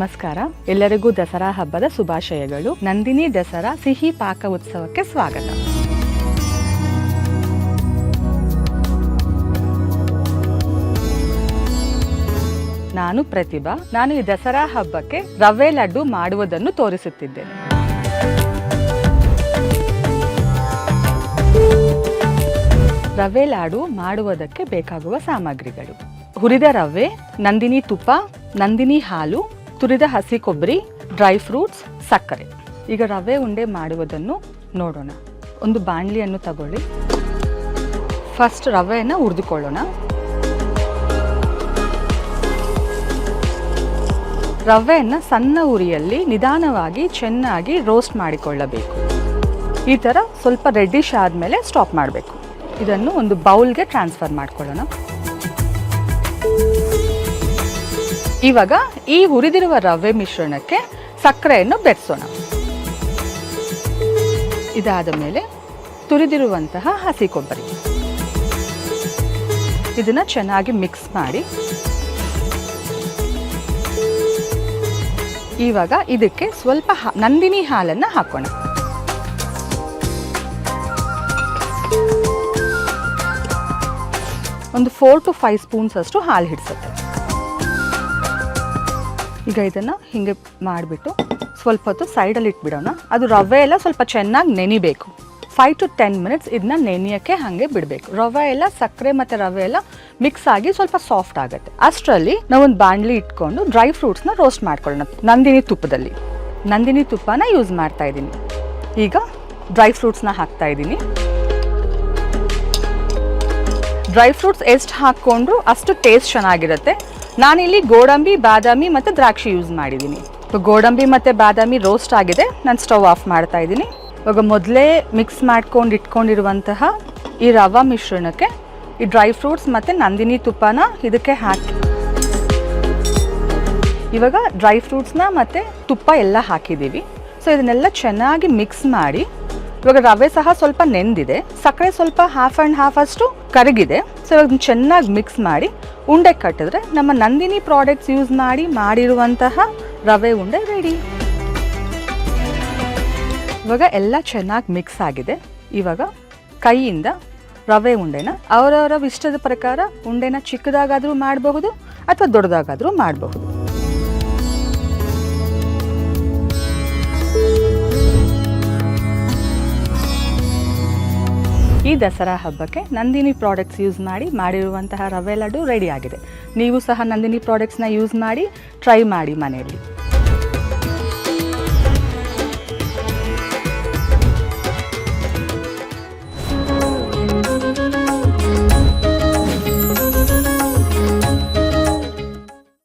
ನಮಸ್ಕಾರ, ಎಲ್ಲರಿಗೂ ದಸರಾ ಹಬ್ಬದ ಶುಭಾಶಯಗಳು. ನಂದಿನಿ ದಸರಾ ಸಿಹಿ ಪಾಕ ಉತ್ಸವಕ್ಕೆ ಸ್ವಾಗತ. ನಾನು ಪ್ರತಿಭಾ. ನಾನು ಈ ದಸರಾ ಹಬ್ಬಕ್ಕೆ ರವೆ ಲಡ್ಡು ಮಾಡುವುದನ್ನು ತೋರಿಸುತ್ತಿದ್ದೇನೆ. ರವೆ ಲಾಡು ಮಾಡುವುದಕ್ಕೆ ಬೇಕಾಗುವ ಸಾಮಗ್ರಿಗಳು: ಹುರಿದ ರವೆ, ನಂದಿನಿ ತುಪ್ಪ, ನಂದಿನಿ ಹಾಲು, ತುರಿದ ಹಸಿ ಕೊಬ್ಬರಿ, ಡ್ರೈ ಫ್ರೂಟ್ಸ್, ಸಕ್ಕರೆ. ಈಗ ರವೆ ಉಂಡೆ ಮಾಡುವುದನ್ನು ನೋಡೋಣ. ಒಂದು ಬಾಣಲಿಯನ್ನು ತಗೊಳ್ಳಿ. ಫಸ್ಟ್ ರವೆಯನ್ನು ಹುರಿದುಕೊಳ್ಳೋಣ. ರವೆಯನ್ನು ಸಣ್ಣ ಉರಿಯಲ್ಲಿ ನಿಧಾನವಾಗಿ ಚೆನ್ನಾಗಿ ರೋಸ್ಟ್ ಮಾಡಿಕೊಳ್ಳಬೇಕು. ಈ ಥರ ಸ್ವಲ್ಪ ರೆಡ್ಡಿಶ್ ಆದಮೇಲೆ ಸ್ಟಾಪ್ ಮಾಡಬೇಕು. ಇದನ್ನು ಒಂದು ಬೌಲ್ಗೆ ಟ್ರಾನ್ಸ್ಫರ್ ಮಾಡ್ಕೊಳ್ಳೋಣ. ಇವಾಗ ಈ ಹುರಿದಿರುವ ರವೆ ಮಿಶ್ರಣಕ್ಕೆ ಸಕ್ಕರೆಯನ್ನು ಬೆರೆಸೋಣ. ಇದಾದ ಮೇಲೆ ತುರಿದಿರುವಂತಹ ಹಸಿ ಕೊಬ್ಬರಿ, ಇದನ್ನು ಚೆನ್ನಾಗಿ ಮಿಕ್ಸ್ ಮಾಡಿ ಇವಾಗ ಇದಕ್ಕೆ ಸ್ವಲ್ಪ ನಂದಿನಿ ಹಾಲನ್ನು ಹಾಕೋಣ. ಒಂದು 4 to 5 ಸ್ಪೂನ್ಸ್ ಅಷ್ಟು ಹಾಲು ಹಿಡಿಸುತ್ತೆ. ಈಗ ಇದನ್ನು ಹೀಗೆ ಮಾಡಿಬಿಟ್ಟು ಸ್ವಲ್ಪ ಹೊತ್ತು ಸೈಡಲ್ಲಿ ಇಟ್ಬಿಡೋಣ. ಅದು ರವೆ ಎಲ್ಲ ಸ್ವಲ್ಪ ಚೆನ್ನಾಗಿ ನೆನಿಬೇಕು. 5 to 10 ಮಿನಿಟ್ಸ್ ಇದನ್ನ ನೆನೆಯೋಕ್ಕೆ ಹಾಗೆ ಬಿಡಬೇಕು. ರವೆ ಎಲ್ಲ ಸಕ್ಕರೆ ಮತ್ತು ರವೆ ಎಲ್ಲ ಮಿಕ್ಸ್ ಆಗಿ ಸ್ವಲ್ಪ ಸಾಫ್ಟ್ ಆಗುತ್ತೆ. ಅಷ್ಟರಲ್ಲಿ ನಾವೊಂದು ಬಾಣಲಿ ಇಟ್ಕೊಂಡು ಡ್ರೈ ಫ್ರೂಟ್ಸ್ನ ರೋಸ್ಟ್ ಮಾಡ್ಕೊಳ್ಳೋಣ. ನಂದಿನಿ ತುಪ್ಪದಲ್ಲಿ ನಂದಿನಿ ತುಪ್ಪನ ಯೂಸ್ ಮಾಡ್ತಾ ಇದ್ದೀನಿ. ಈಗ ಡ್ರೈ ಫ್ರೂಟ್ಸ್ನ ಹಾಕ್ತಾ ಇದ್ದೀನಿ. ಡ್ರೈ ಫ್ರೂಟ್ಸ್ ಎಷ್ಟು ಹಾಕ್ಕೊಂಡ್ರು ಅಷ್ಟು ಟೇಸ್ಟ್ ಚೆನ್ನಾಗಿರುತ್ತೆ. ನಾನಿಲ್ಲಿ ಗೋಡಂಬಿ, ಬಾದಾಮಿ ಮತ್ತು ದ್ರಾಕ್ಷಿ ಯೂಸ್ ಮಾಡಿದ್ದೀನಿ. ಗೋಡಂಬಿ ಮತ್ತು ಬಾದಾಮಿ ರೋಸ್ಟ್ ಆಗಿದೆ. ನಾನು ಸ್ಟವ್ ಆಫ್ ಮಾಡ್ತಾ ಇದ್ದೀನಿ. ಇವಾಗ ಮೊದಲೇ ಮಿಕ್ಸ್ ಮಾಡ್ಕೊಂಡು ಇಟ್ಕೊಂಡಿರುವಂತಹ ಈ ರವಾ ಮಿಶ್ರಣಕ್ಕೆ ಈ ಡ್ರೈ ಫ್ರೂಟ್ಸ್ ಮತ್ತು ನಂದಿನಿ ತುಪ್ಪನ ಇದಕ್ಕೆ ಹಾಕಿ, ಇವಾಗ ಡ್ರೈ ಫ್ರೂಟ್ಸ್ನ ಮತ್ತು ತುಪ್ಪ ಎಲ್ಲ ಹಾಕಿದ್ದೀವಿ. ಸೊ ಇದನ್ನೆಲ್ಲ ಚೆನ್ನಾಗಿ ಮಿಕ್ಸ್ ಮಾಡಿ, ಇವಾಗ ರವೆ ಸಹ ಸ್ವಲ್ಪ ನೆಂದಿದೆ, ಸಕ್ಕರೆ ಸ್ವಲ್ಪ ಹಾಫ್ ಆ್ಯಂಡ್ ಹಾಫ್ ಅಷ್ಟು ಕರಗಿದೆ. ಸೊ ಇವಾಗ ಚೆನ್ನಾಗಿ ಮಿಕ್ಸ್ ಮಾಡಿ ಉಂಡೆ ಕಟ್ಟಿದ್ರೆ ನಮ್ಮ ನಂದಿನಿ ಪ್ರಾಡಕ್ಟ್ಸ್ ಯೂಸ್ ಮಾಡಿರುವಂತಹ ರವೆ ಉಂಡೆ ರೆಡಿ. ಇವಾಗ ಎಲ್ಲ ಚೆನ್ನಾಗಿ ಮಿಕ್ಸ್ ಆಗಿದೆ. ಇವಾಗ ಕೈಯಿಂದ ರವೆ ಉಂಡೆನ ಅವರವರ ಇಷ್ಟದ ಪ್ರಕಾರ ಉಂಡೆನ ಚಿಕ್ಕದಾಗಾದರೂ ಮಾಡಬಹುದು ಅಥವಾ ದೊಡ್ಡದಾಗಾದರೂ ಮಾಡಬಹುದು. ಈ ದಸರಾ ಹಬ್ಬಕ್ಕೆ ನಂದಿನಿ ಪ್ರಾಡಕ್ಟ್ಸ್ ಯೂಸ್ ಮಾಡಿರುವಂತಹ ರವೆ ಲಡ್ಡು ರೆಡಿ ಆಗಿದೆ. ನೀವು ಸಹ ನಂದಿನಿ ಪ್ರಾಡಕ್ಟ್ಸ್ನ ಯೂಸ್ ಮಾಡಿ ಟ್ರೈ ಮಾಡಿ ಮನೆಯಲ್ಲಿ.